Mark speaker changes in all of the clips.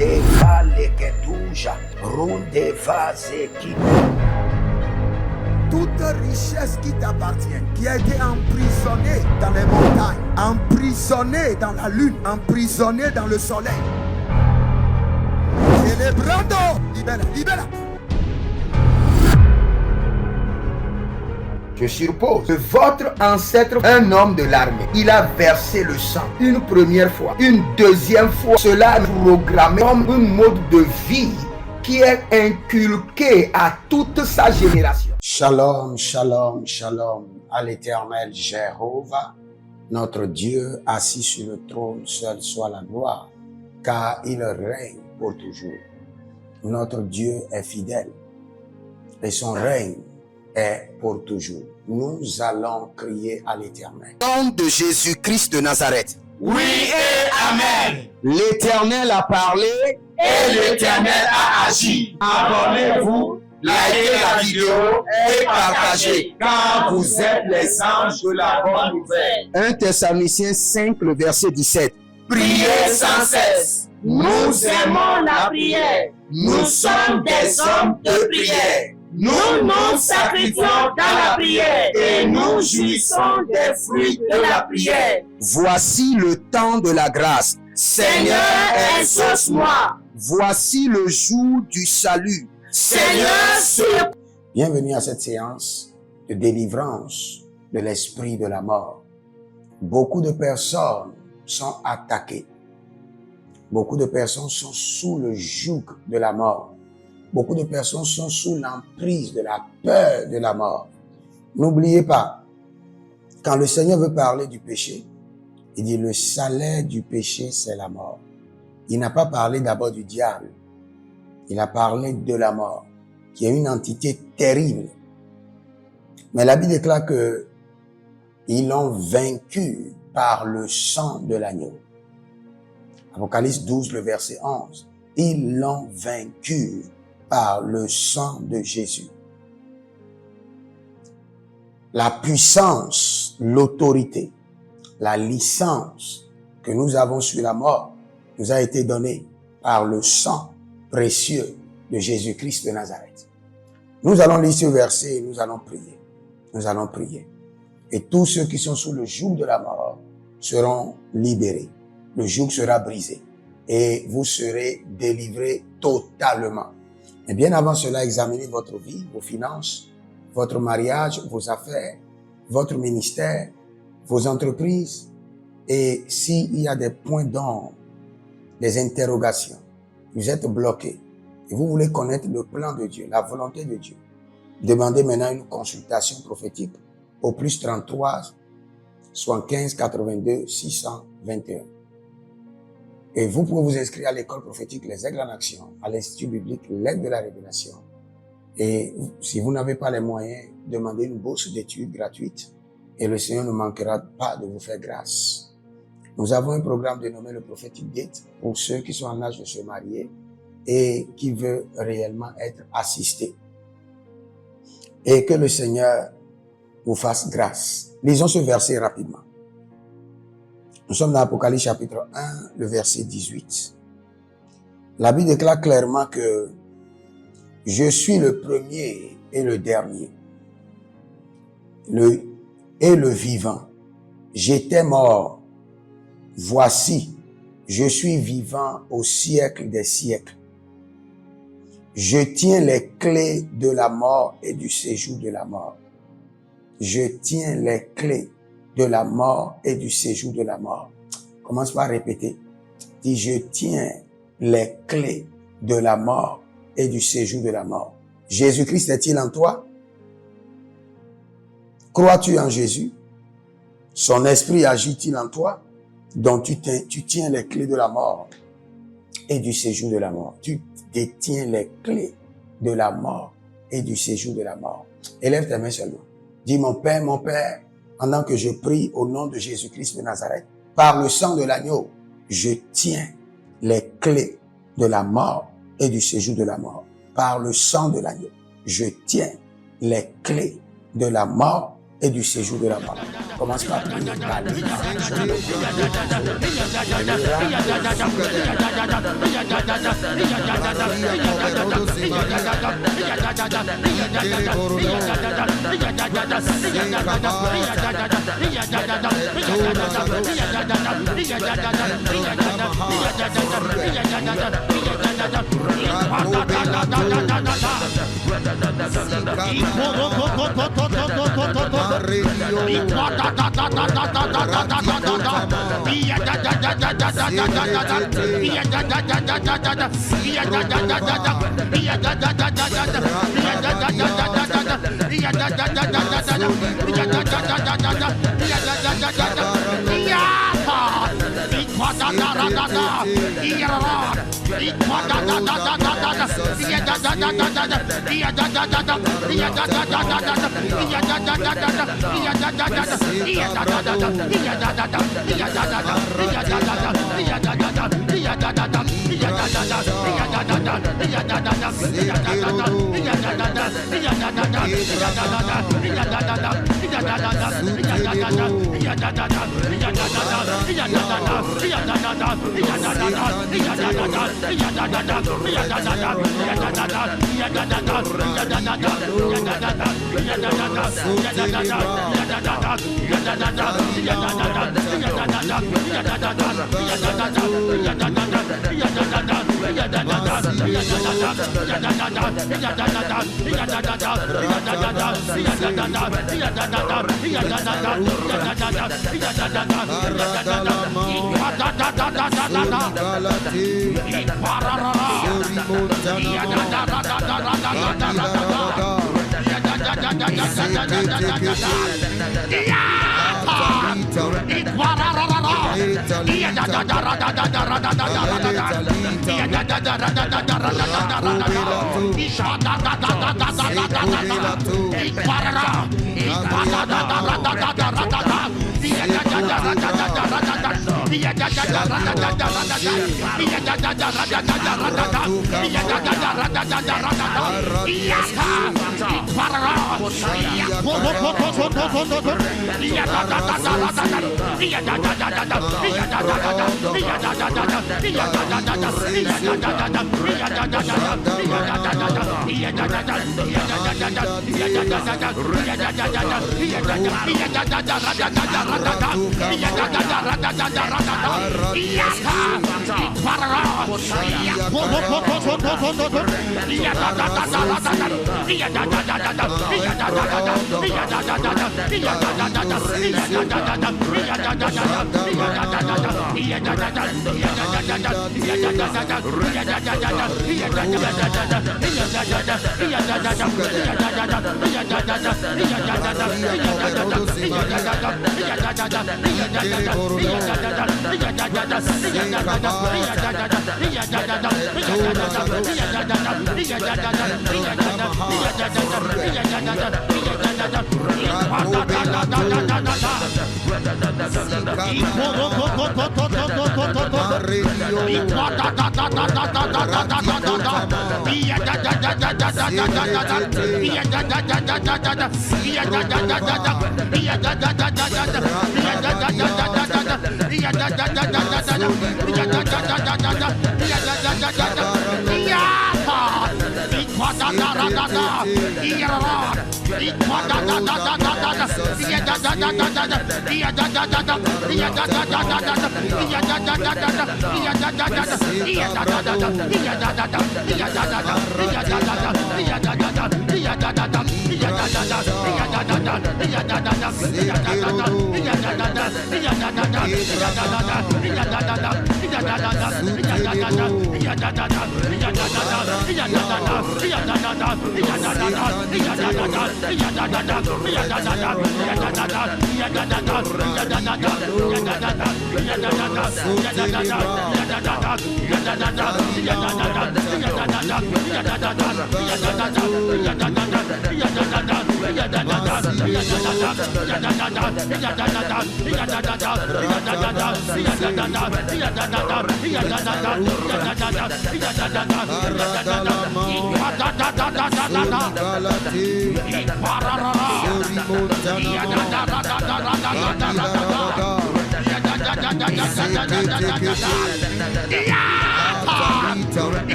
Speaker 1: Runde Kaleketuja, Runde Vazeki.
Speaker 2: Toute richesse qui t'appartient, qui a été emprisonnée dans les montagnes, emprisonnée dans la lune, emprisonnée dans le soleil. Celebrando, libera, libera.
Speaker 1: Je suppose que votre ancêtre, un homme de l'armée, il a versé le sang une première fois, une deuxième fois. Cela est programmé comme un mode de vie qui est inculqué à toute sa génération. Shalom, shalom, shalom à l'Éternel Jéhovah, notre Dieu assis sur le trône, seul soit la gloire, car il règne pour toujours. Notre Dieu est fidèle et son règne est pour toujours. Nous allons crier à l'Éternel. Au nom de Jésus-Christ de Nazareth.
Speaker 3: Oui et Amen.
Speaker 1: L'Éternel a parlé
Speaker 3: et l'Éternel a agi. Abonnez-vous, likez la vidéo et partagez, car vous êtes les anges de la bonne nouvelle.
Speaker 1: 1 Thessaloniciens 5, le verset 17.
Speaker 3: Priez sans cesse. Nous aimons la prière. Nous sommes des hommes de prière. Nous nous sacrifions dans la prière et nous jouissons des fruits de la prière.
Speaker 1: Voici le temps de la grâce.
Speaker 3: Seigneur, exauce-moi.
Speaker 1: Voici le jour du salut.
Speaker 3: Seigneur, sur...
Speaker 1: Bienvenue à cette séance de délivrance de l'esprit de la mort. Beaucoup de personnes sont attaquées. Beaucoup de personnes sont sous le joug de la mort. Beaucoup de personnes sont sous l'emprise de la peur de la mort. N'oubliez pas, quand le Seigneur veut parler du péché, il dit le salaire du péché, c'est la mort. Il n'a pas parlé d'abord du diable. Il a parlé de la mort, qui est une entité terrible. Mais la Bible déclare que ils l'ont vaincu par le sang de l'agneau. Apocalypse 12, le verset 11. Ils l'ont vaincu par le sang de Jésus. La puissance, l'autorité, la licence que nous avons sur la mort nous a été donnée par le sang précieux de Jésus-Christ de Nazareth. Nous allons lire ce verset et nous allons prier. Nous allons prier. Et tous ceux qui sont sous le joug de la mort seront libérés. Le joug sera brisé et vous serez délivrés totalement. Et bien avant cela, examinez votre vie, vos finances, votre mariage, vos affaires, votre ministère, vos entreprises. Et s'il y a des points d'ombre, des interrogations, vous êtes bloqués et vous voulez connaître le plan de Dieu, la volonté de Dieu, demandez maintenant une consultation prophétique au plus 33 75 82 621. Et vous pouvez vous inscrire à l'école prophétique Les Aigles en Action, à l'Institut biblique L'Aigle de la Révélation. Et si vous n'avez pas les moyens, demandez une bourse d'études gratuite et le Seigneur ne manquera pas de vous faire grâce. Nous avons un programme dénommé le Prophetic Gate pour ceux qui sont en âge de se marier et qui veulent réellement être assistés. Et que le Seigneur vous fasse grâce. Lisons ce verset rapidement. Nous sommes dans Apocalypse chapitre 1, le verset 18. La Bible déclare clairement que je suis le premier et le dernier, le vivant. J'étais mort. Voici, je suis vivant au siècle des siècles. Je tiens les clés de la mort et du séjour de la mort. Je tiens les clés de la mort et du séjour de la mort. Commence par répéter. Dis, je tiens les clés de la mort et du séjour de la mort. Jésus-Christ est-il en toi? Crois-tu en Jésus? Son esprit agit-il en toi? Donc tu tiens les clés de la mort et du séjour de la mort. Tu détiens les clés de la mort et du séjour de la mort. Élève tes mains seulement. Dis, mon Père, pendant que je prie au nom de Jésus-Christ de Nazareth, par le sang de l'agneau, je tiens les clés de la mort et du séjour de la mort. Par le sang de l'agneau, je tiens les clés de la mort et du séjour de la parole. Commence par prier.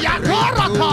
Speaker 3: Yakoraka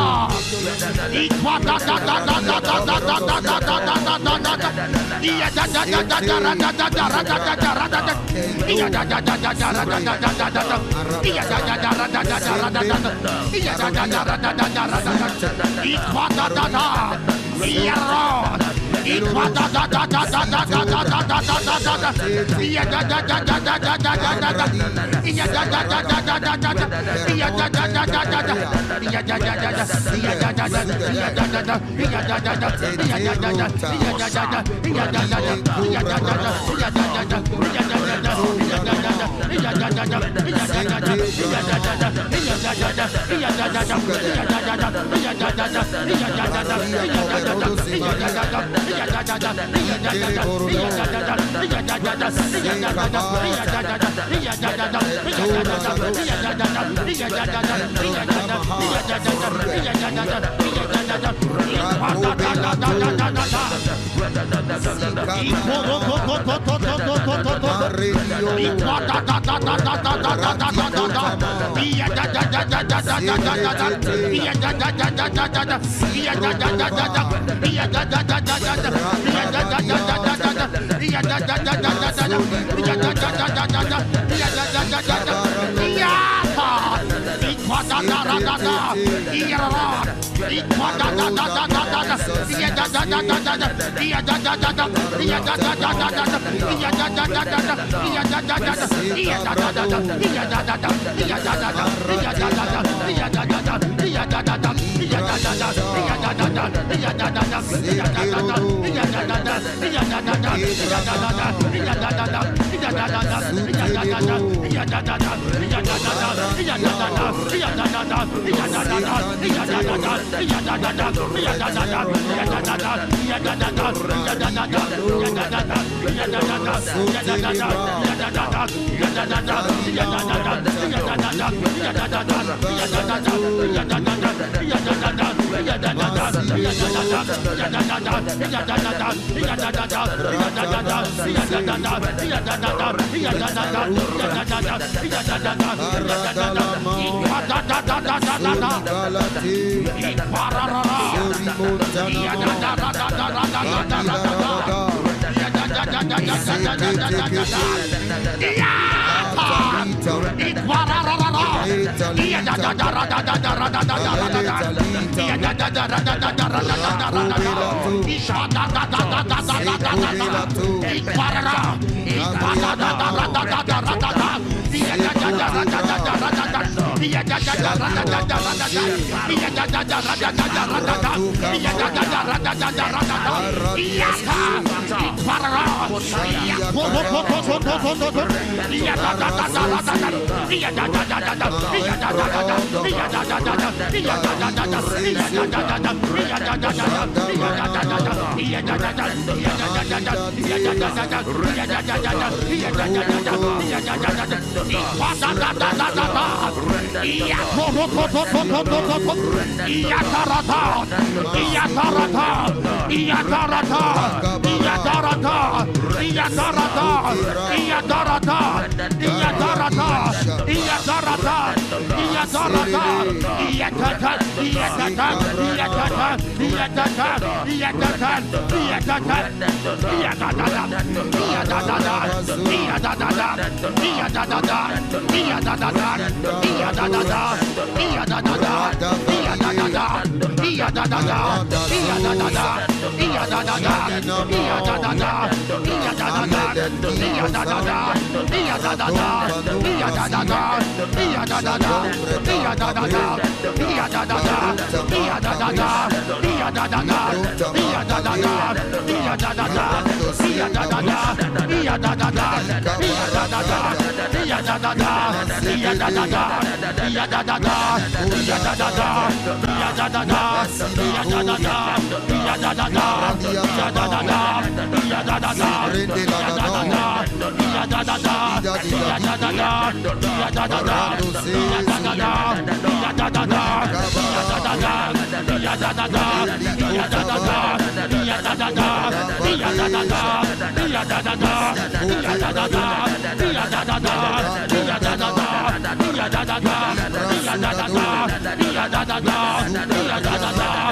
Speaker 3: Iya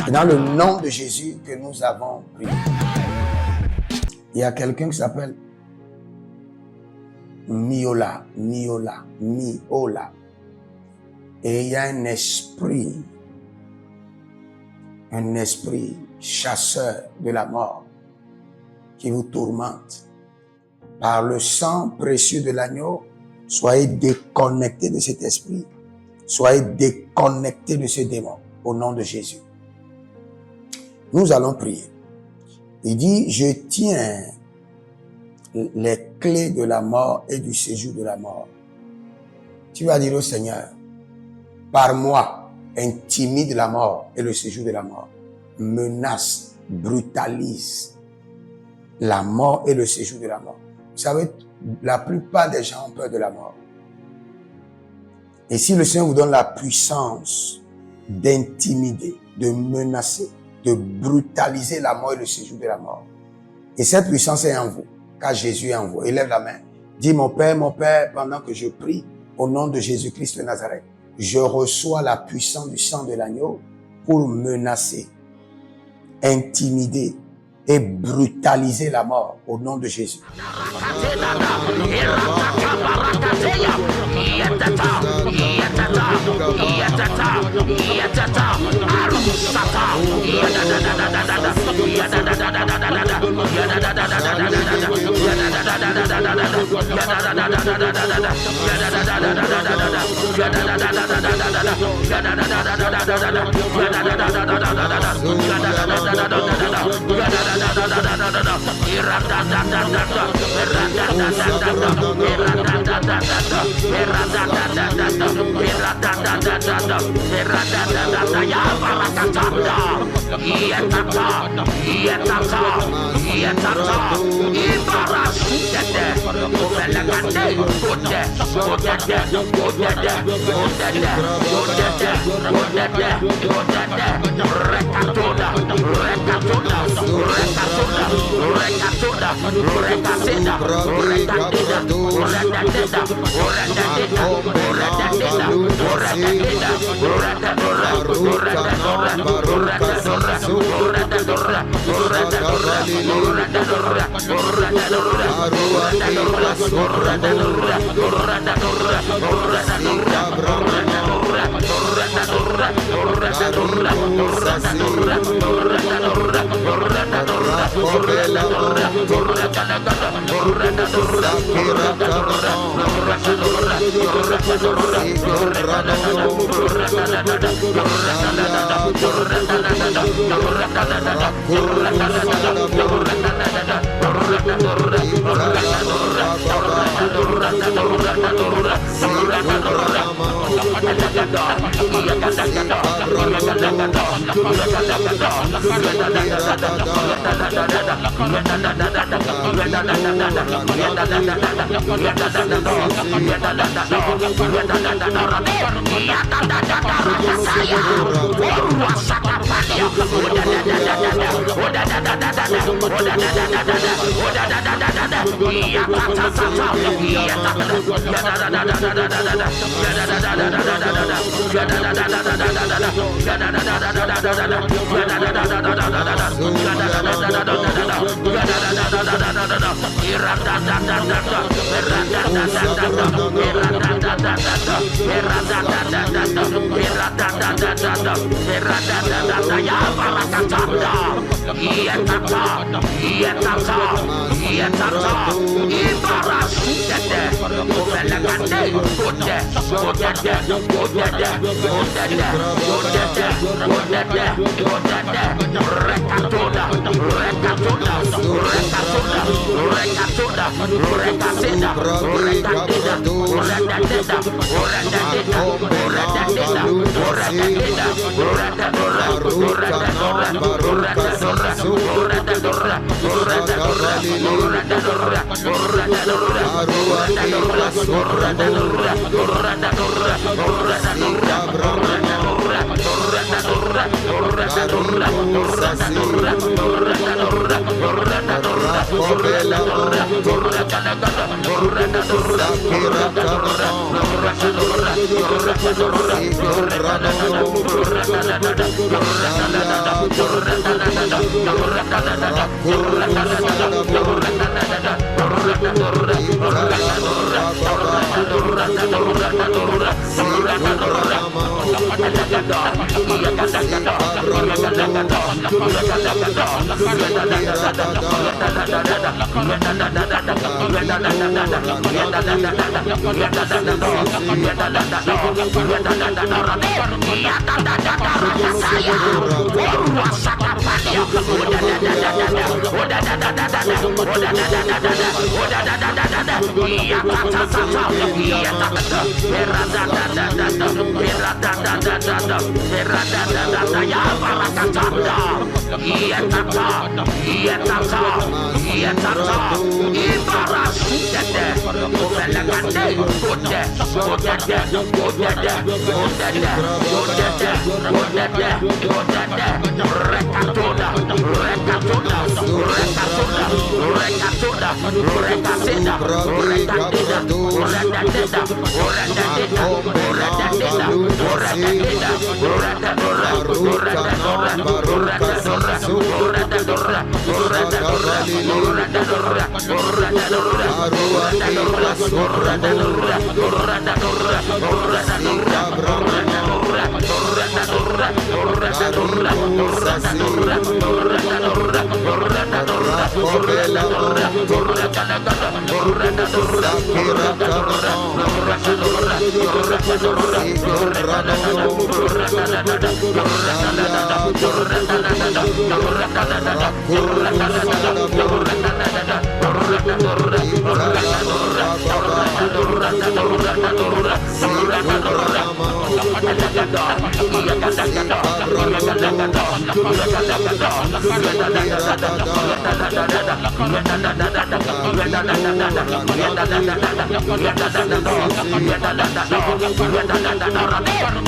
Speaker 1: Et dans le nom de Jésus que nous avons prié. Il y a quelqu'un qui s'appelle Miola. Et il y a un esprit chasseur de la mort qui vous tourmente. Par le sang précieux de l'agneau, soyez déconnectés de cet esprit. Soyez déconnectés de ce démon au nom de Jésus. Nous allons prier. Il dit, je tiens les clés de la mort et du séjour de la mort. Tu vas dire au Seigneur, par moi, intimide la mort et le séjour de la mort. Menace, brutalise la mort et le séjour de la mort. Vous savez, la plupart des gens ont peur de la mort. Et si le Seigneur vous donne la puissance d'intimider, de menacer, de brutaliser la mort et le séjour de la mort. Et cette puissance est en vous, car Jésus est en vous. Élève la main. Dis, mon Père, pendant que je prie, au nom de Jésus-Christ de Nazareth, je reçois la puissance du sang de l'agneau pour menacer, intimider et brutaliser la mort au nom de Jésus.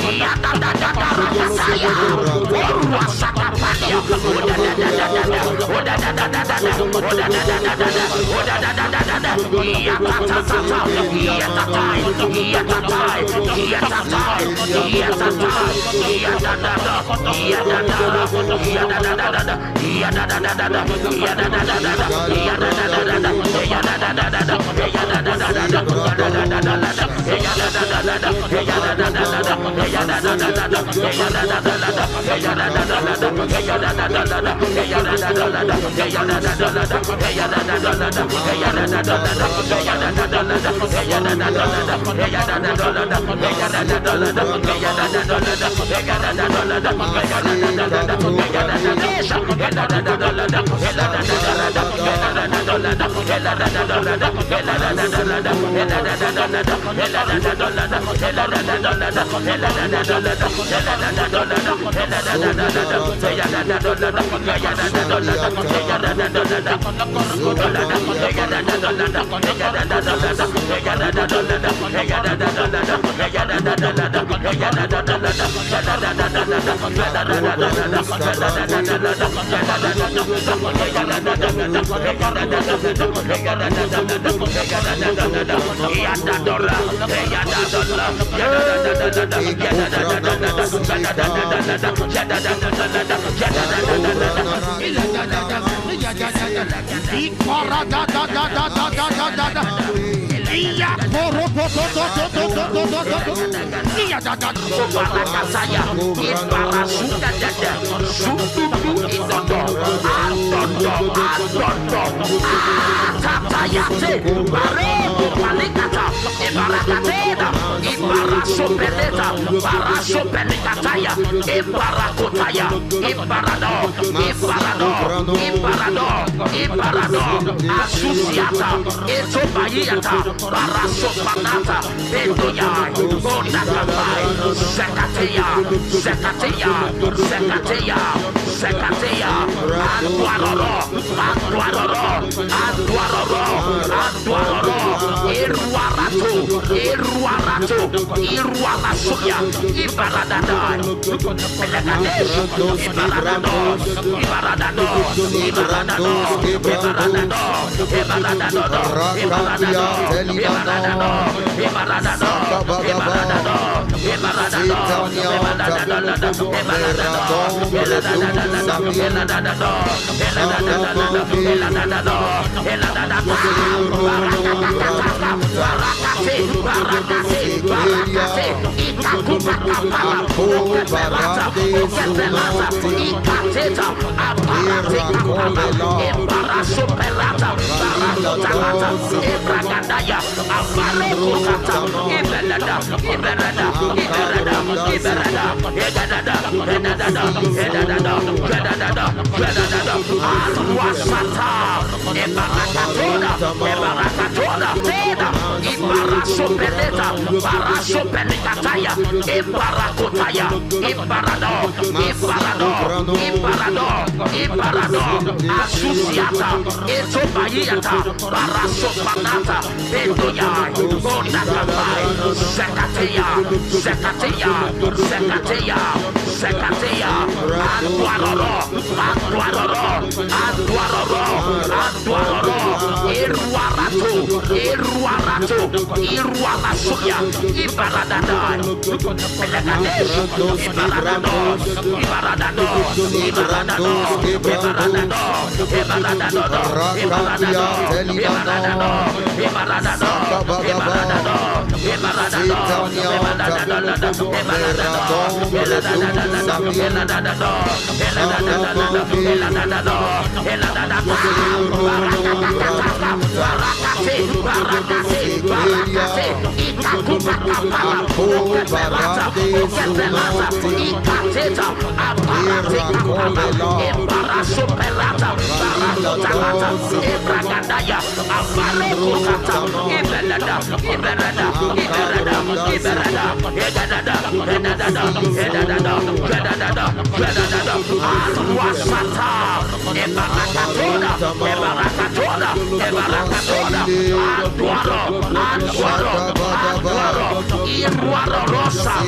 Speaker 3: Iya Rosa,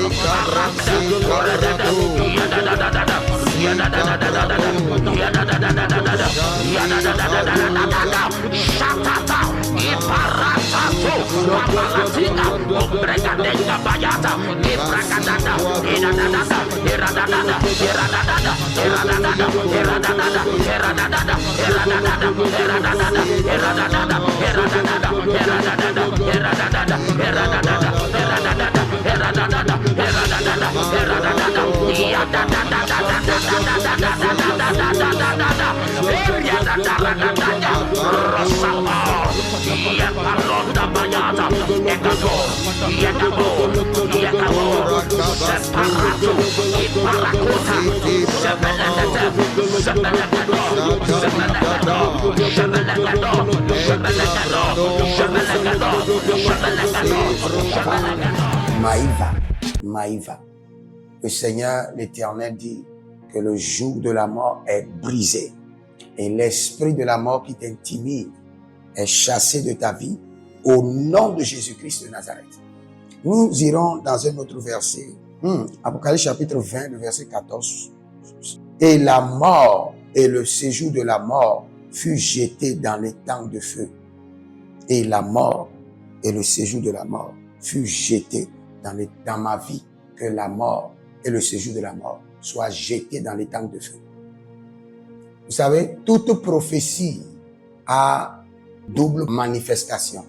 Speaker 1: Maïva, Maïva. Le Seigneur, l'Éternel dit que le joug de la mort est brisé et l'esprit de la mort qui t'intimide est chassé de ta vie au nom de Jésus-Christ de Nazareth. Nous irons dans un autre verset, Apocalypse chapitre 20, le verset 14. Et la mort et le séjour de la mort fut jeté dans les temps de feu. Et la mort et le séjour de la mort fut jeté dans ma vie, que la mort et le séjour de la mort soient jetés dans les temps de feu. Vous savez, toute prophétie a double manifestation.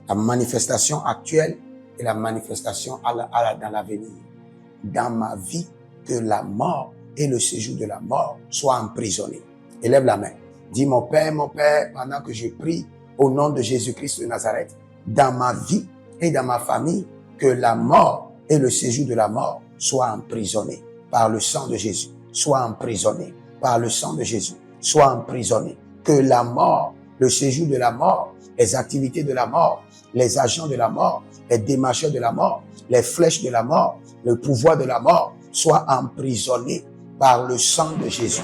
Speaker 1: La manifestation actuelle et la manifestation dans l'avenir. Dans ma vie, que la mort et le séjour de la mort soient emprisonnés. Élève la main. Dis, mon Père, pendant que je prie au nom de Jésus-Christ de Nazareth, dans ma vie et dans ma famille, que la mort et le séjour de la mort soient emprisonnés par le sang de Jésus. Soient emprisonnés par le sang de Jésus. Soient emprisonnés. Que la mort, le séjour de la mort, les activités de la mort, les agents de la mort, les démarcheurs de la mort, les flèches de la mort, le pouvoir de la mort soient emprisonnés par le sang de Jésus.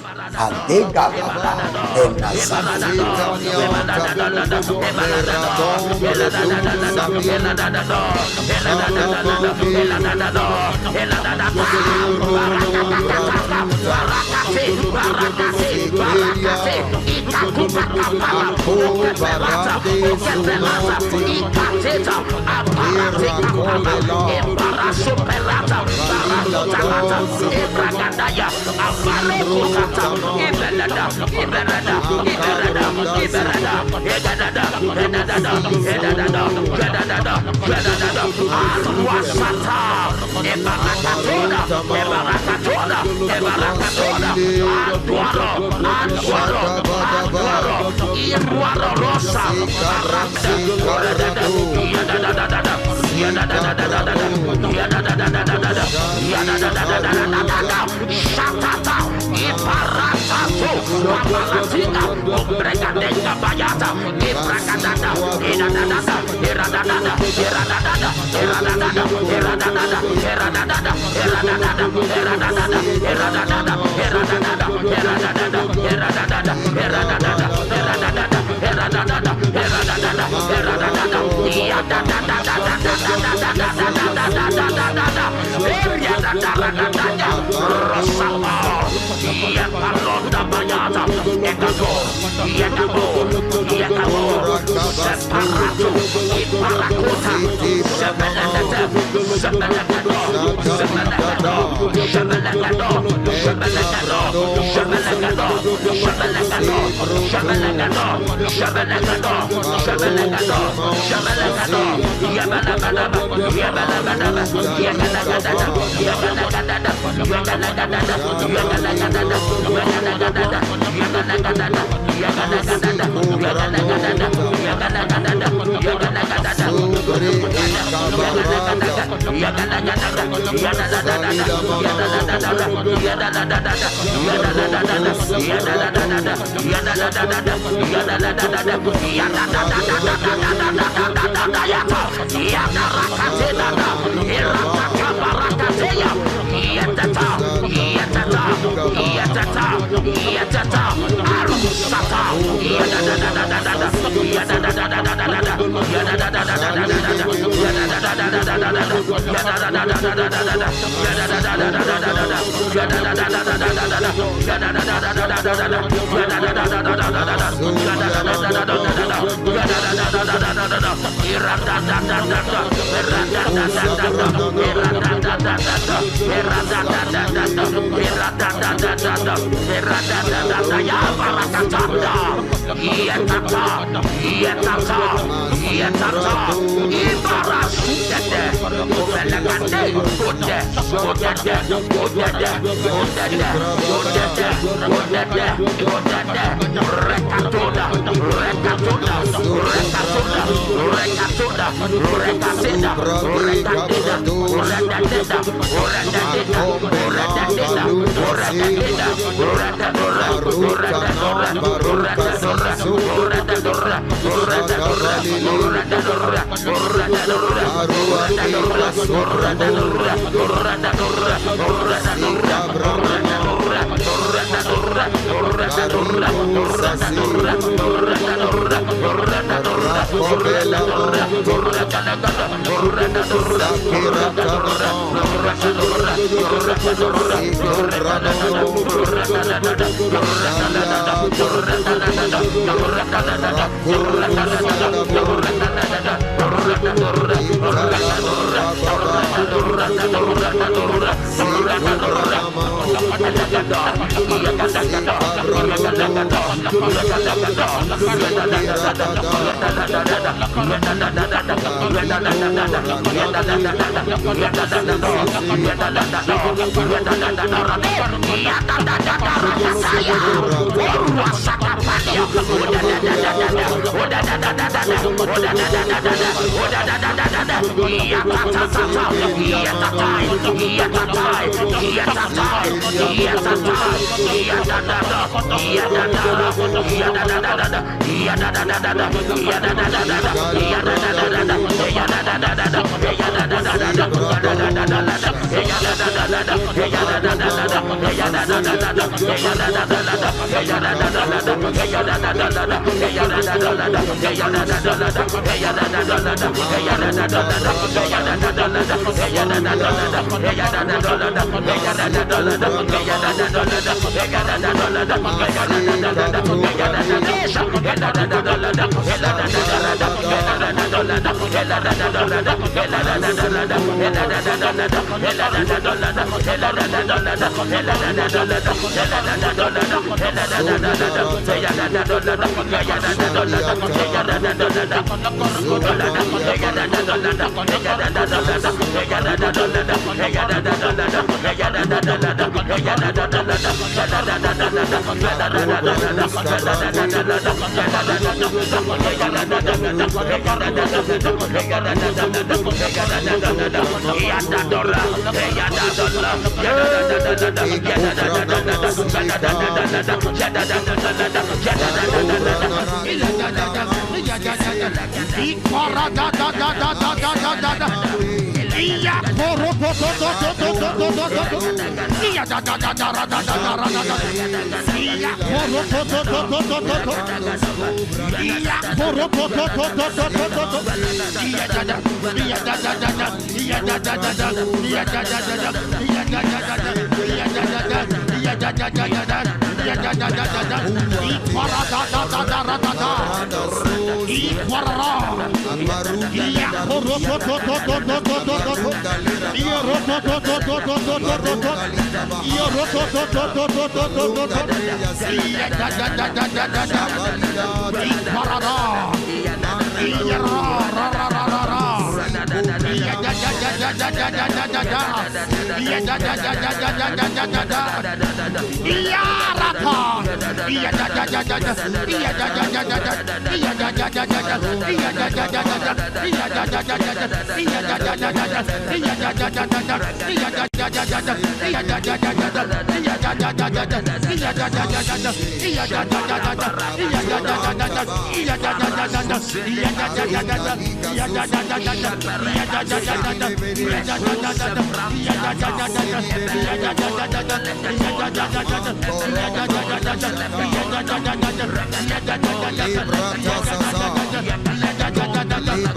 Speaker 2: Libra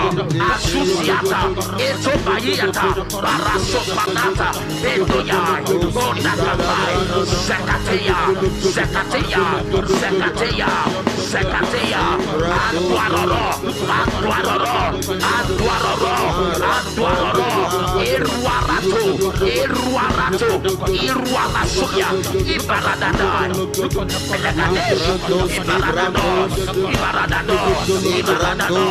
Speaker 3: Asusiata, Etobayata, Barasopanata, Bedoya, Bonakabai, Zekateya, Zekateya, Zekateya, Zekateya, Aduaroro, Aduaroro, Aduaroro, Aduaroro, Iruarato, Iruarato, Iruarasuya, Ibaradada, Belagadesh, Ibaradado, Ibaradado, Ibaradado,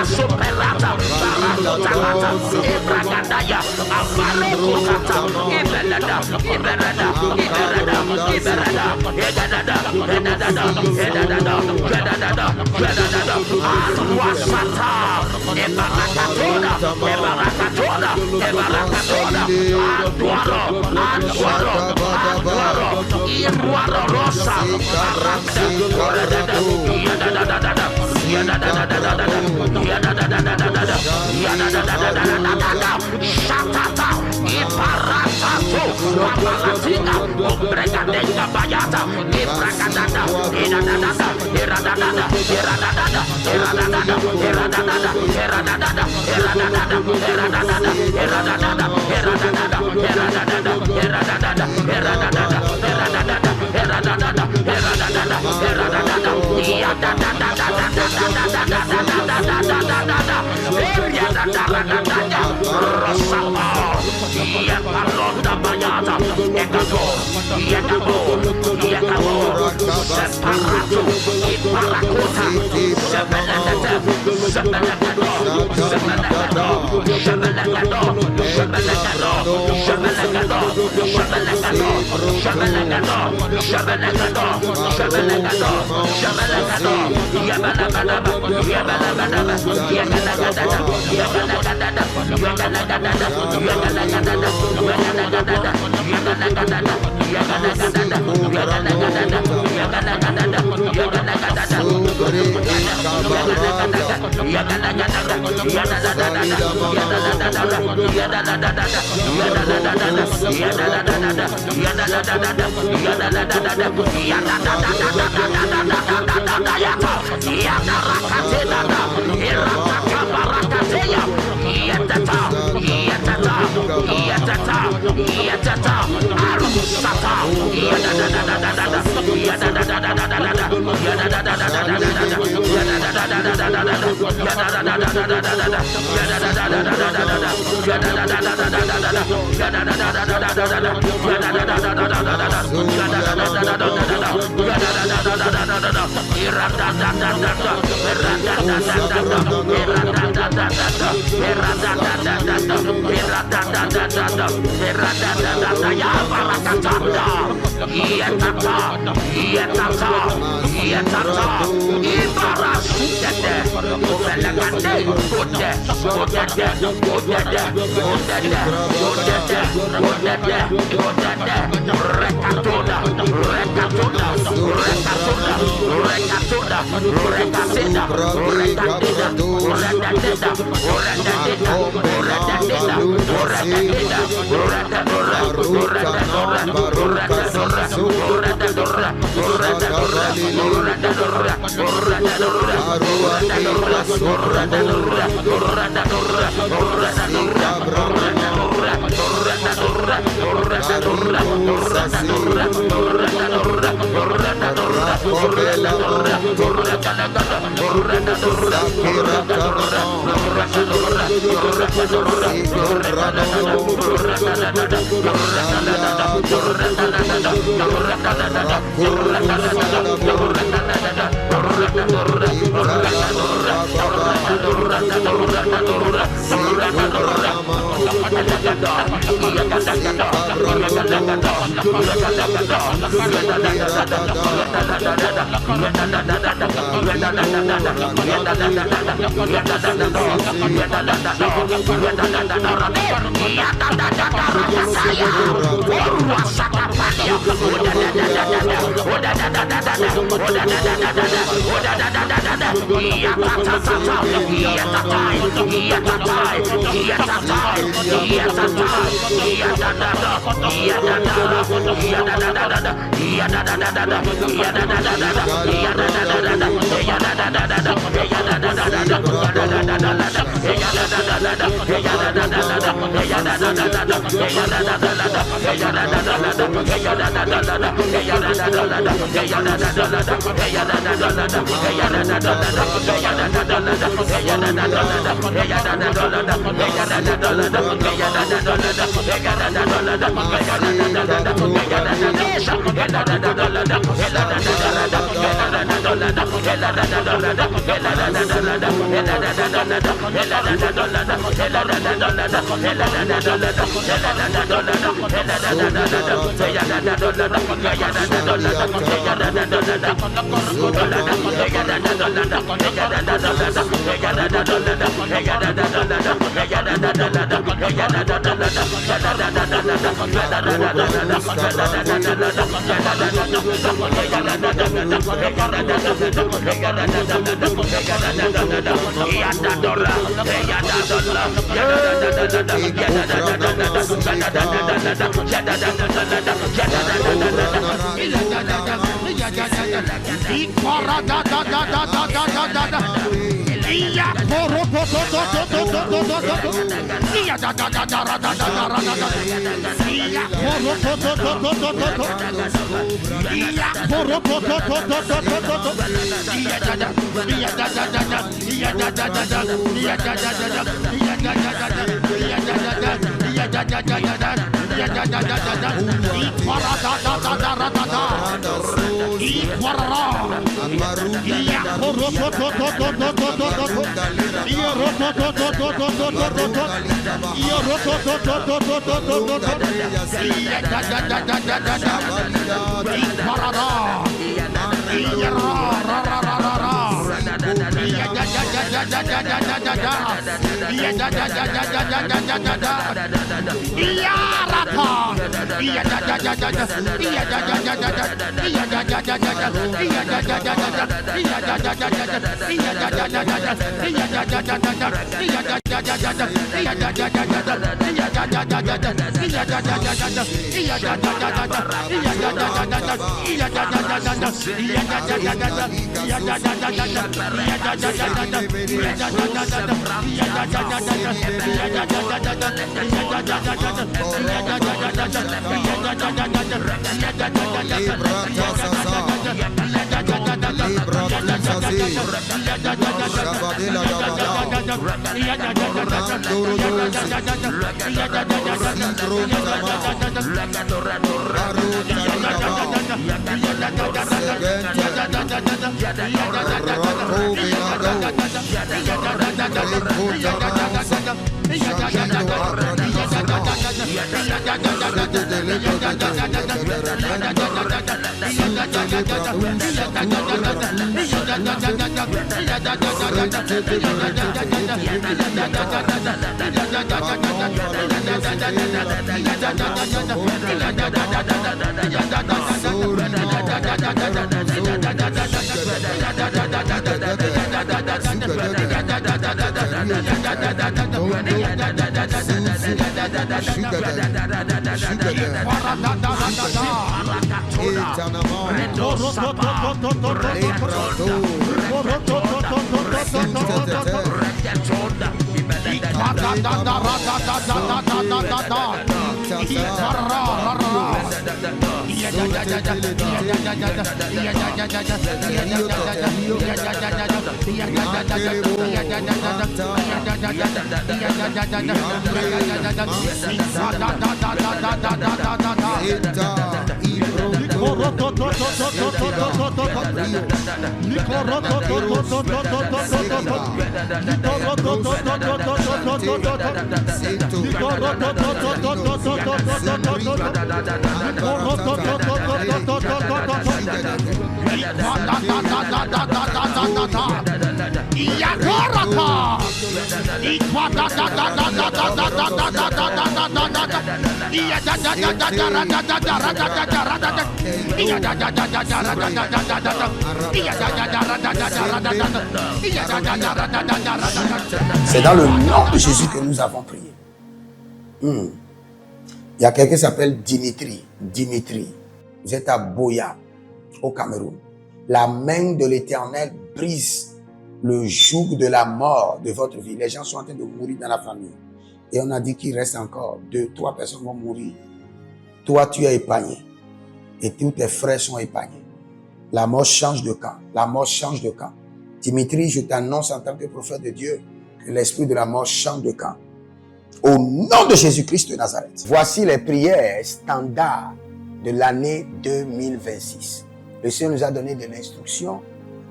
Speaker 3: Superata, Barazotanata, Ebragadaya, Avarokota, Iberada, Iberada, Iberada, Iberada, Edada, Edada, Edada, Edada, Edada, Arwasata, Ebarakatona, Ebarakatona, Ebarakatona, Anduaro, Anduaro, Anduaro, Iruaro Rosa, Shatata, Iparatato, Aparatina, Obregadenga Bayata, Ibragadada, Iradada, Iradada, Iradada, Iradada, Iradada, Iradada, Iradada, Iradada, Iradada, Iradada, Iradada, Iradada,
Speaker 1: C'est dans le nom de Jésus que nous avons prié. Il y a quelqu'un qui s'appelle Dimitri. Dimitri, vous êtes à Boya, au Cameroun. La main de l'Éternel brise le joug de la mort de votre vie. Les gens sont en train de mourir dans la famille. Et on a dit qu'il reste encore 2-3 personnes vont mourir. Toi, tu es épargné. Et tous tes frères sont épargnés. La mort change de camp. La mort change de camp. Dimitri, je t'annonce en tant que prophète de Dieu que l'esprit de la mort change de camp. Au nom de Jésus-Christ de Nazareth. Voici les prières standards de l'année 2026. Le Seigneur nous a donné de l'instruction.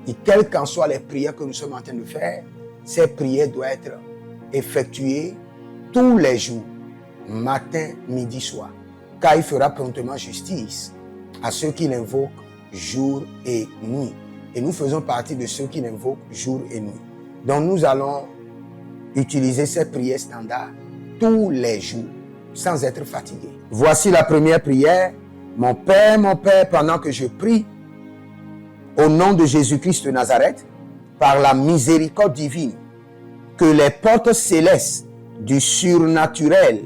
Speaker 1: Et quelles qu'en soient les prières que nous sommes en train de faire, ces prières doivent être effectuées tous les jours, matin, midi, soir. Car il fera promptement justice à ceux qui l'invoquent jour et nuit. Et nous faisons partie de ceux qui l'invoquent jour et nuit. Donc nous allons utiliser ces prières standards tous les jours, sans être fatigués. Voici la première prière. Mon Père, pendant que je prie, au nom de Jésus-Christ de Nazareth, par la miséricorde divine, que les portes célestes du surnaturel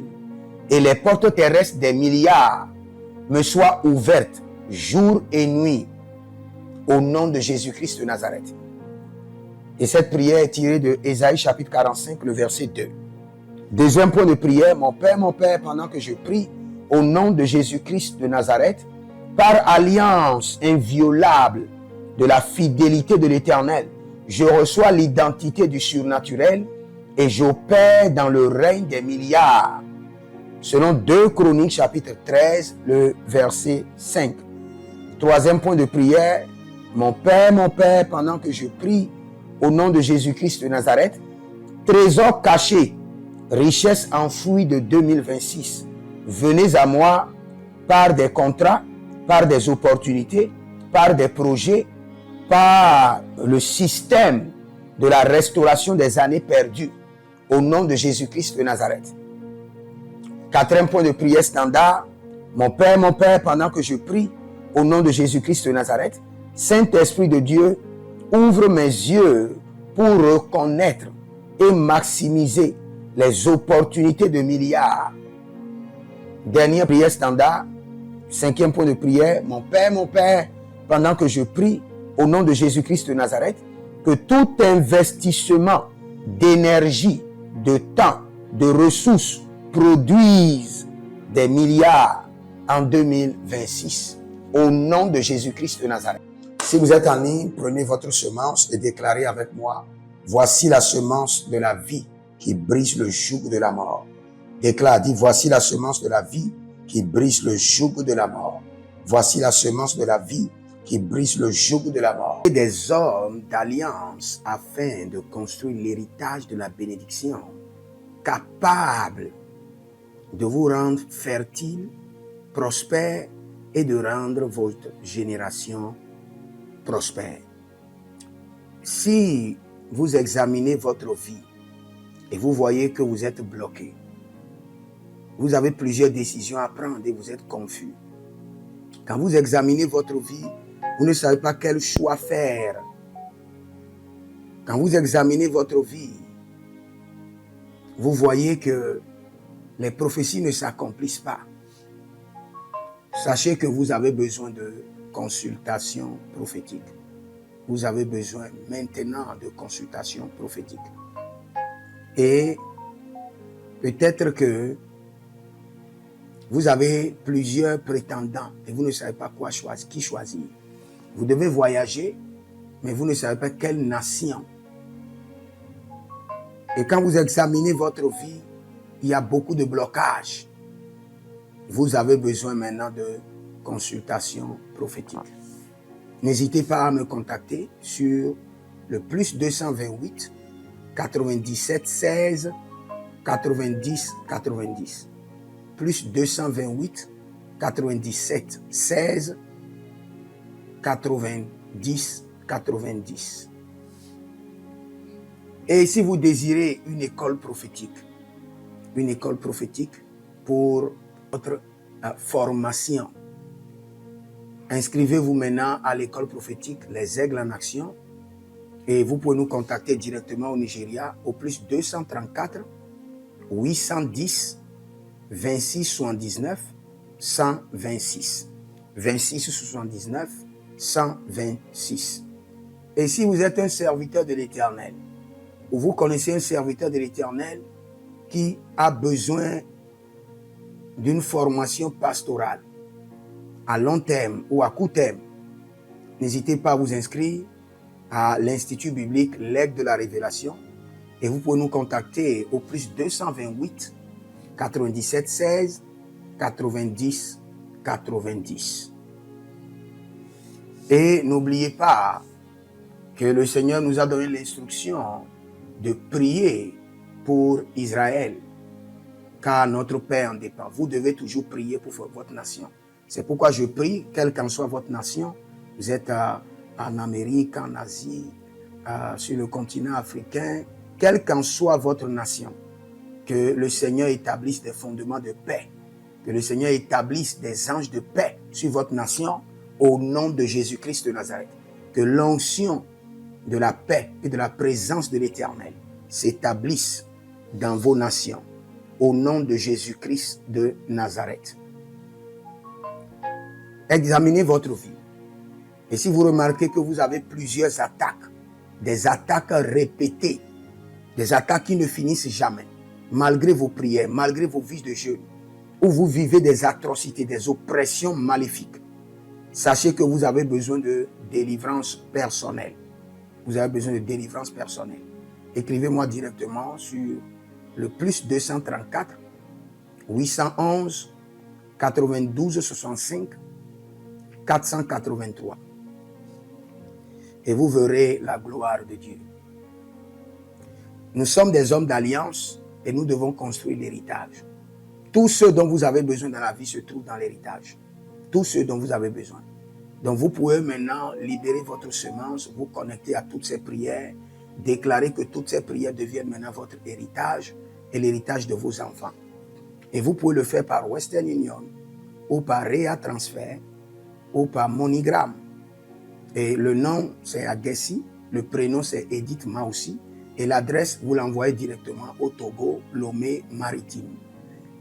Speaker 1: et les portes terrestres des milliards me soient ouvertes jour et nuit, au nom de Jésus-Christ de Nazareth. Et cette prière est tirée de Ésaïe chapitre 45, le verset 2. Deuxième point de prière, mon Père, pendant que je prie, au nom de Jésus-Christ de Nazareth, par alliance inviolable de la fidélité de l'Éternel, je reçois l'identité du surnaturel et j'opère dans le règne des milliards. Selon 2 Chroniques chapitre 13, le verset 5. Troisième point de prière, mon Père, pendant que je prie, au nom de Jésus-Christ de Nazareth, trésor caché, richesse enfouie de 2026, venez à moi par des contrats, par des opportunités, par des projets, par le système de la restauration des années perdues, au nom de Jésus-Christ de Nazareth. Quatrième point de prière standard, mon Père, pendant que je prie, au nom de Jésus-Christ de Nazareth, Saint-Esprit de Dieu, ouvre mes yeux pour reconnaître et maximiser les opportunités de milliards. Dernière prière standard, cinquième point de prière, mon Père, pendant que je prie, au nom de Jésus-Christ de Nazareth, que tout investissement d'énergie, de temps, de ressources produise des milliards en 2026. Au nom de Jésus-Christ de Nazareth. Si vous êtes en ligne, prenez votre semence et déclarez avec moi, voici la semence de la vie qui brise le joug de la mort. Déclare, dis, voici la semence de la vie qui brise le joug de la mort. Voici la semence de la vie qui brise le joug de la mort. Et des hommes d'alliance afin de construire l'héritage de la bénédiction, capables de vous rendre fertile, prospère et de rendre votre génération prospère. Si vous examinez votre vie et vous voyez que vous êtes bloqué, vous avez plusieurs décisions à prendre et vous êtes confus. Quand vous examinez votre vie, vous ne savez pas quel choix faire. Quand vous examinez votre vie, vous voyez que les prophéties ne s'accomplissent pas. Sachez que vous avez besoin de consultation prophétique. Vous avez besoin maintenant de consultation prophétique. Et Peut-être que vous avez plusieurs prétendants et vous ne savez pas qui choisir. Vous devez voyager, mais vous ne savez pas quelle nation. Et quand vous examinez votre vie, il y a beaucoup de blocages. Vous avez besoin maintenant de consultation prophétique. N'hésitez pas à me contacter sur le plus 228 97 16 90 90. Plus 228 97 16 90 90. Et si vous désirez une école prophétique pour votre formation, inscrivez-vous maintenant à l'école prophétique Les Aigles en Action et vous pouvez nous contacter directement au Nigeria au plus 234 810 26 79 126. 26 79 126. Et si vous êtes un serviteur de l'Éternel, ou vous connaissez un serviteur de l'Éternel qui a besoin d'une formation pastorale à long terme ou à court terme, n'hésitez pas à vous inscrire à l'Institut biblique L'Aigle de la Révélation et vous pouvez nous contacter au plus 228 97 16 90 90. Et n'oubliez pas que le Seigneur nous a donné l'instruction de prier pour Israël, car notre paix en dépend. Vous devez toujours prier pour votre nation. C'est pourquoi je prie, quelle qu'en soit votre nation, vous êtes en Amérique, en Asie, sur le continent africain, quelle qu'en soit votre nation, que le Seigneur établisse des fondements de paix, que le Seigneur établisse des anges de paix sur votre nation au nom de Jésus-Christ de Nazareth. Que l'onction de la paix et de la présence de l'Éternel s'établisse dans vos nations au nom de Jésus-Christ de Nazareth. Examinez votre vie. Et si vous remarquez que vous avez plusieurs attaques, des attaques répétées, des attaques qui ne finissent jamais, malgré vos prières, malgré vos vies de jeûne, où vous vivez des atrocités, des oppressions maléfiques, sachez que vous avez besoin de délivrance personnelle. Vous avez besoin de délivrance personnelle. Écrivez-moi directement sur le plus 234 811 92 65 483. Et vous verrez la gloire de Dieu. Nous sommes des hommes d'alliance et nous devons construire l'héritage. Tout ce dont vous avez besoin dans la vie se trouve dans l'héritage. Tout ce dont vous avez besoin. Donc vous pouvez maintenant libérer votre semence, vous connecter à toutes ces prières, déclarer que toutes ces prières deviennent maintenant votre héritage et l'héritage de vos enfants. Et vous pouvez le faire par Western Union ou par Rea Transfer ou par MoneyGram. Et le nom c'est Agessi, le prénom c'est Edith Maussi et l'adresse vous l'envoyez directement au Togo, Lomé Maritime.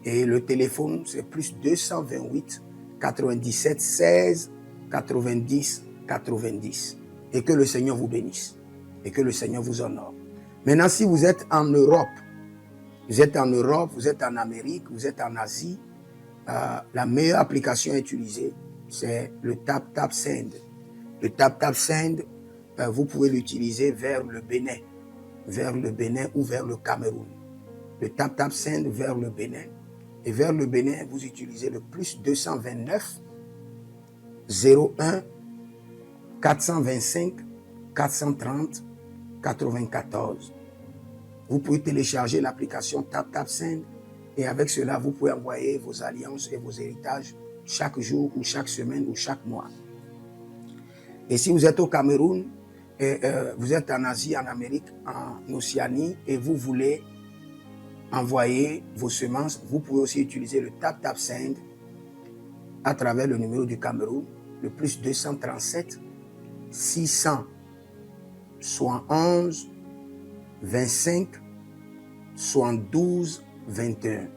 Speaker 1: Et le téléphone c'est plus 228 97 16 90 90. Et que le Seigneur vous bénisse. Et que le Seigneur vous honore. Maintenant, si vous êtes en Europe, vous êtes en Amérique, vous êtes en Asie, la meilleure application à utiliser, c'est le TapTapSend. Le TapTapSend, vous pouvez l'utiliser vers le Bénin ou vers le Cameroun. Le TapTapSend vers le Bénin. Et vers le Bénin, vous utilisez le plus 229 01 425 430 94. Vous pouvez télécharger l'application TapTapSend et avec cela, vous pouvez envoyer vos alliances et vos héritages chaque jour ou chaque semaine ou chaque mois. Et si vous êtes au Cameroun, vous êtes en Asie, en Amérique, en Océanie et vous voulez envoyer vos semences, vous pouvez aussi utiliser le TapTapSend à travers le numéro du Cameroun, le plus 237 671 25 72 21.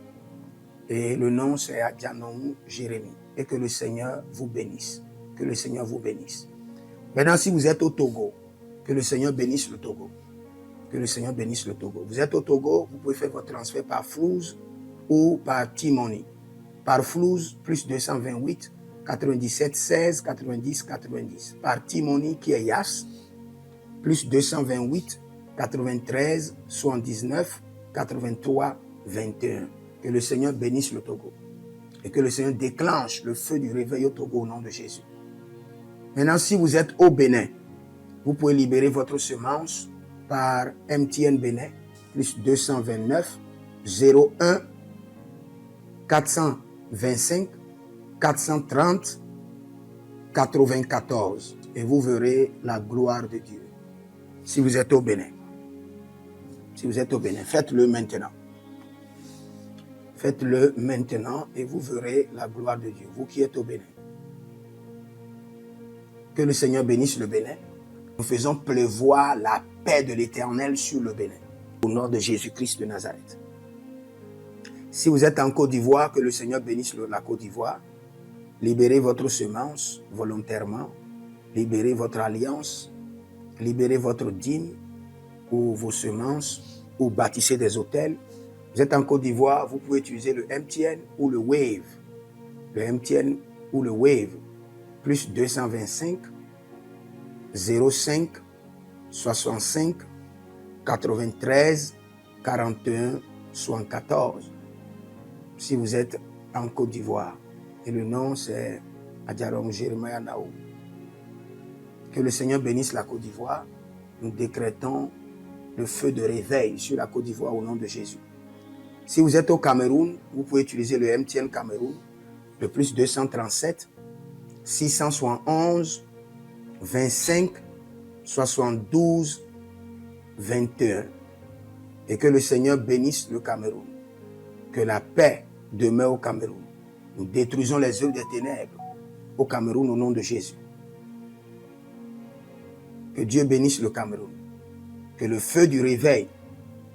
Speaker 1: Et le nom c'est Adjanou Jérémie. Et que le Seigneur vous bénisse. Que le Seigneur vous bénisse. Maintenant, si vous êtes au Togo, que le Seigneur bénisse le Togo. Que le Seigneur bénisse le Togo. Vous êtes au Togo, vous pouvez faire votre transfert par Flouz ou par T-Money. Par Flouz, plus 228 97 16 90 90. Par T-Money qui est Yas, plus 228 93 79 83 21. Que le Seigneur bénisse le Togo. Et que le Seigneur déclenche le feu du réveil au Togo au nom de Jésus. Maintenant, si vous êtes au Bénin, vous pouvez libérer votre semence par MTN Bénin, plus 229 01 425 430 94. Et vous verrez la gloire de Dieu. Si vous êtes au Bénin. Si vous êtes au Bénin, faites-le maintenant. Faites-le maintenant et vous verrez la gloire de Dieu. Vous qui êtes au Bénin. Que le Seigneur bénisse le Bénin. Nous faisons pleuvoir la paix de l'Éternel sur le Bénin. Au nom de Jésus-Christ de Nazareth. Si vous êtes en Côte d'Ivoire, que le Seigneur bénisse la Côte d'Ivoire. Libérez votre semence volontairement. Libérez votre alliance. Libérez votre dîme ou vos semences ou bâtissez des hôtels. Vous êtes en Côte d'Ivoire, vous pouvez utiliser le MTN ou le Wave. Le MTN ou le Wave. Plus 225 05 65 93 41 74. Si vous êtes en Côte d'Ivoire. Et le nom c'est Adjarom Jeremiah Naou. Que le Seigneur bénisse la Côte d'Ivoire. Nous décrétons le feu de réveil sur la Côte d'Ivoire au nom de Jésus. Si vous êtes au Cameroun, vous pouvez utiliser le MTN Cameroun, le plus 237 671 25 72 21. Et que le Seigneur bénisse le Cameroun. Que la paix demeure au Cameroun. Nous détruisons les œuvres des ténèbres au Cameroun au nom de Jésus. Que Dieu bénisse le Cameroun. Que le feu du réveil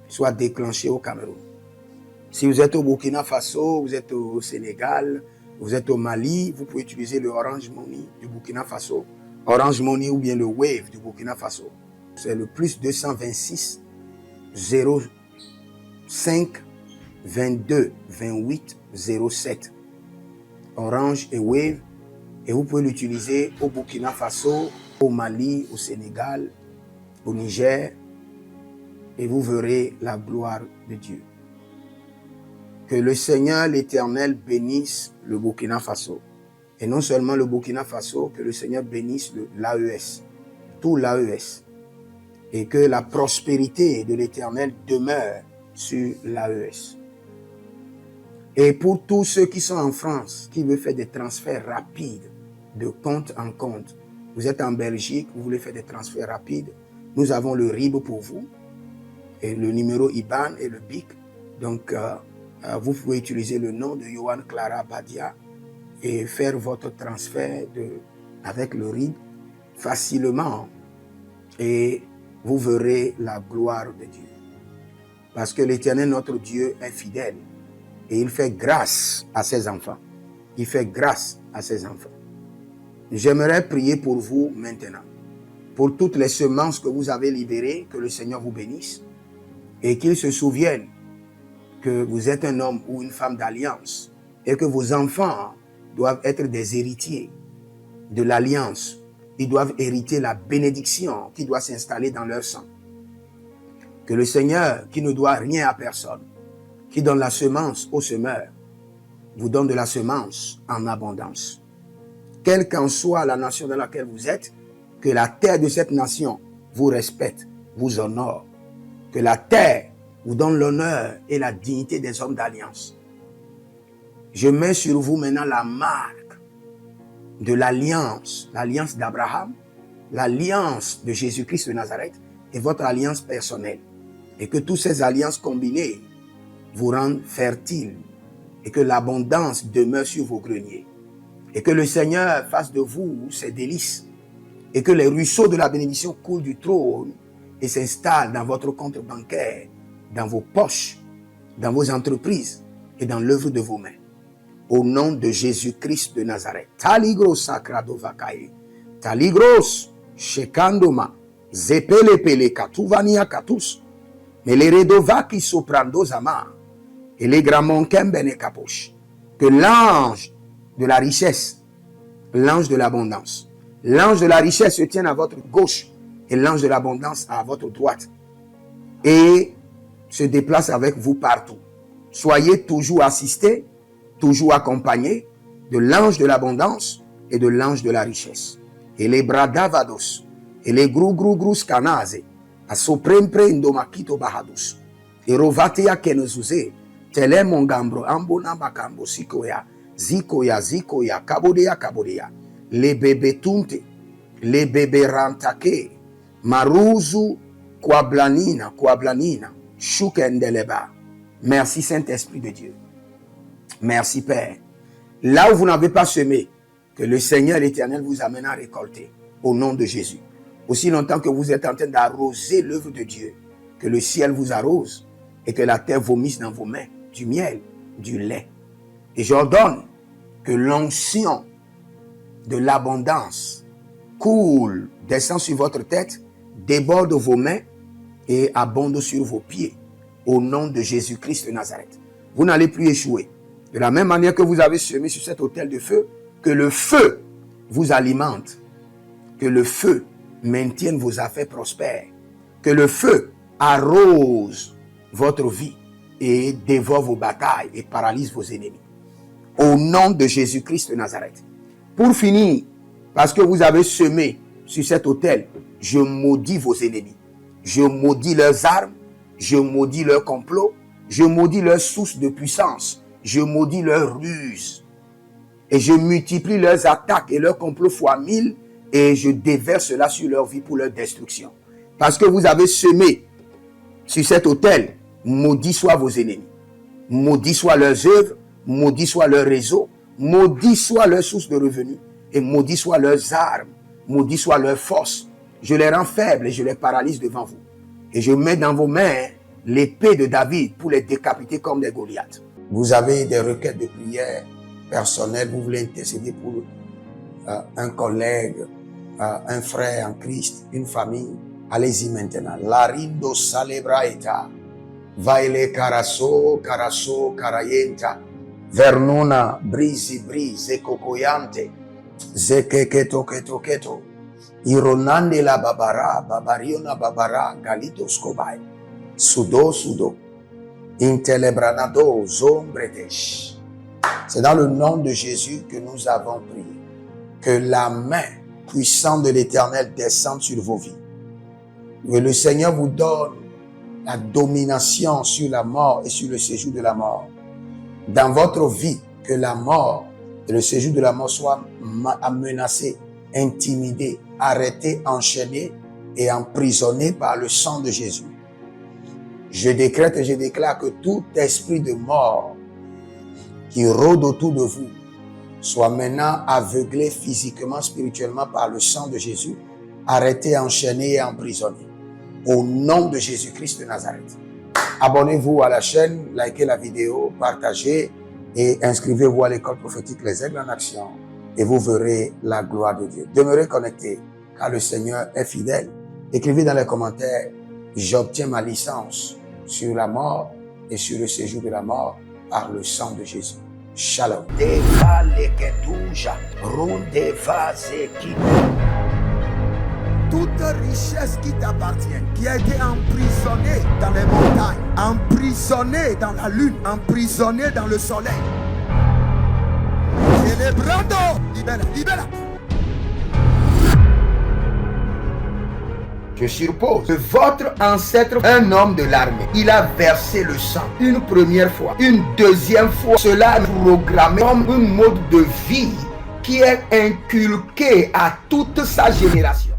Speaker 1: soit déclenché au Cameroun. Si vous êtes au Burkina Faso, vous êtes au Sénégal, vous êtes au Mali, vous pouvez utiliser le Orange Money du Burkina Faso. Orange Money ou bien le Wave du Burkina Faso. C'est le plus 226 05 22 28 07. Orange et Wave. Et vous pouvez l'utiliser au Burkina Faso, au Mali, au Sénégal, au Niger. Et vous verrez la gloire de Dieu. Que le Seigneur l'Éternel bénisse le Burkina Faso. Et non seulement le Burkina Faso, que le Seigneur bénisse l'AES, tout l'AES. Et que la prospérité de l'Éternel demeure sur l'AES. Et pour tous ceux qui sont en France, qui veulent faire des transferts rapides de compte en compte, vous êtes en Belgique, vous voulez faire des transferts rapides, nous avons le RIB pour vous, et le numéro IBAN et le BIC. Donc, vous pouvez utiliser le nom de Yohan Clara Badia et faire votre transfert avec le RIB facilement et vous verrez la gloire de Dieu. Parce que l'Éternel, notre Dieu, est fidèle et il fait grâce à ses enfants. Il fait grâce à ses enfants. J'aimerais prier pour vous maintenant, pour toutes les semences que vous avez libérées, que le Seigneur vous bénisse et qu'il se souvienne que vous êtes un homme ou une femme d'alliance et que vos enfants doivent être des héritiers de l'alliance. Ils doivent hériter la bénédiction qui doit s'installer dans leur sang. Que le Seigneur, qui ne doit rien à personne, qui donne la semence au semeur, vous donne de la semence en abondance. Quelle qu'en soit la nation dans laquelle vous êtes, que la terre de cette nation vous respecte, vous honore. Que la terre vous donne l'honneur et la dignité des hommes d'alliance. Je mets sur vous maintenant la marque de l'alliance d'Abraham, l'alliance de Jésus-Christ de Nazareth et votre alliance personnelle. Et que toutes ces alliances combinées vous rendent fertiles et que l'abondance demeure sur vos greniers. Et que le Seigneur fasse de vous ses délices et que les ruisseaux de la bénédiction coulent du trône et s'installent dans votre compte bancaire, dans vos poches, dans vos entreprises et dans l'œuvre de vos mains. Au nom de Jésus-Christ de Nazareth. Taligros sacrado vakae. Taligros shekandoma. Zepelepele katuvania katus. Mais les redova qui soprando zama, et les gramonkem bene capoche, que l'ange de la richesse, l'ange de l'abondance, l'ange de la richesse se tient à votre gauche et l'ange de l'abondance à votre droite et se déplace avec vous partout. Soyez toujours assistés, toujours accompagnés de l'ange de l'abondance et de l'ange de la richesse. Et les bradavados, et les grou scanase, a soprempre indomakito bahadus, et rovatea kenezuze, tele mongambro ambona makambo sikoya, zikoya, kabodea, les bébés tunte, les bébés rantake, maruzu, kwablanina, shukendeleba. Merci Saint-Esprit de Dieu. Merci Père. Là où vous n'avez pas semé, que le Seigneur l'Éternel vous amène à récolter au nom de Jésus. Aussi longtemps que vous êtes en train d'arroser l'œuvre de Dieu, que le ciel vous arrose et que la terre vomisse dans vos mains du miel, du lait. Et j'ordonne que l'onction de l'abondance coule, descend sur votre tête, déborde vos mains et abonde sur vos pieds au nom de Jésus-Christ de Nazareth. Vous n'allez plus échouer. De la même manière que vous avez semé sur cet autel de feu, que le feu vous alimente, que le feu maintienne vos affaires prospères, que le feu arrose votre vie et dévore vos batailles et paralyse vos ennemis. Au nom de Jésus-Christ de Nazareth. Pour finir, parce que vous avez semé sur cet autel, je maudis vos ennemis. Je maudis leurs armes, je maudis leurs complots, je maudis leurs sources de puissance, je maudis leurs ruses. Et je multiplie leurs attaques et leurs complots fois 1000 et je déverse cela sur leur vie pour leur destruction. Parce que vous avez semé sur cet autel, maudit soient vos ennemis, maudit soient leurs œuvres, maudit soit leur réseau, maudit soit leur source de revenus et maudit soient leurs armes, maudit soit leur force. Je les rends faibles et je les paralyse devant vous. Et je mets dans vos mains l'épée de David pour les décapiter comme des Goliaths. Vous avez des requêtes de prière personnelles, vous voulez intercéder pour un collègue, un frère en Christ, une famille. Allez-y maintenant. Larindo celebraeta, vaile carasso, carayenta, vernona, brisi, cocoyante, zekeketo, ironande la babariona babara, galito scobai, sudo, intelebranado, zombretesh. C'est dans le nom de Jésus que nous avons prié. Que la main puissante de l'Éternel descende sur vos vies. Que le Seigneur vous donne la domination sur la mort et sur le séjour de la mort. Dans votre vie, que la mort et le séjour de la mort soient menacés, intimidés, arrêtés, enchaînés et emprisonnés par le sang de Jésus. Je décrète et je déclare que tout esprit de mort qui rôde autour de vous soit maintenant aveuglé physiquement, spirituellement par le sang de Jésus, arrêté, enchaîné et emprisonné. Au nom de Jésus-Christ de Nazareth. Abonnez-vous à la chaîne, likez la vidéo, partagez et inscrivez-vous à l'école prophétique Les Aigles en Action et vous verrez la gloire de Dieu. Demeurez connectés car le Seigneur est fidèle. Écrivez dans les commentaires, j'obtiens ma licence sur la mort et sur le séjour de la mort par le sang de Jésus. Shalom.
Speaker 2: Toute richesse qui t'appartient, qui a été emprisonnée dans les montagnes, emprisonnée dans la lune, emprisonnée dans le soleil. Célébrando, libera.
Speaker 1: Je suppose que votre ancêtre, un homme de l'armée, il a versé le sang une première fois, une deuxième fois. Cela est programmé comme un mode de vie qui est inculqué à toute sa génération.